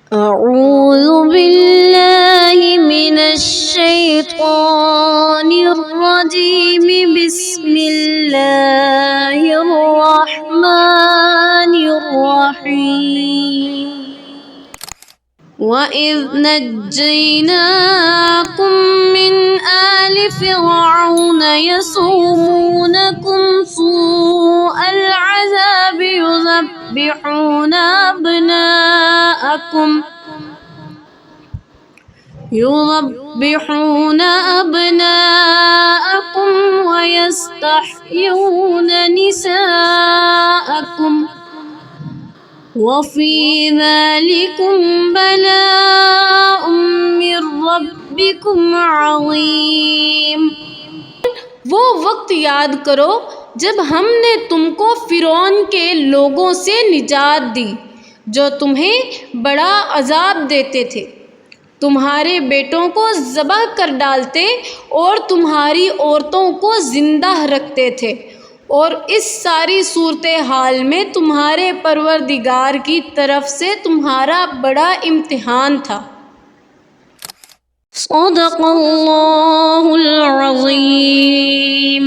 أعوذ بالله من الشيطان الرجيم بسم الله الرحمن الرحيم وإذ نجيناكم من آل فرعون يسومونكم سوء العذاب يذبحون أبناءكم ويستحيون نساءكم وفي ذلكم بلاء من ربكم عظيम। वो वक्त याद करो जब हमने तुमको फिरौन के लोगों से निजात दी जो तुम्हें बड़ा अजाब देते थे, तुम्हारे बेटों को ज़बह कर डालते और तुम्हारी औरतों को जिंदा रखते थे, और इस सारी सूरत हाल में तुम्हारे परवरदिगार की तरफ से तुम्हारा बड़ा इम्तिहान था। सदक़ल्लाहुल अज़ीम।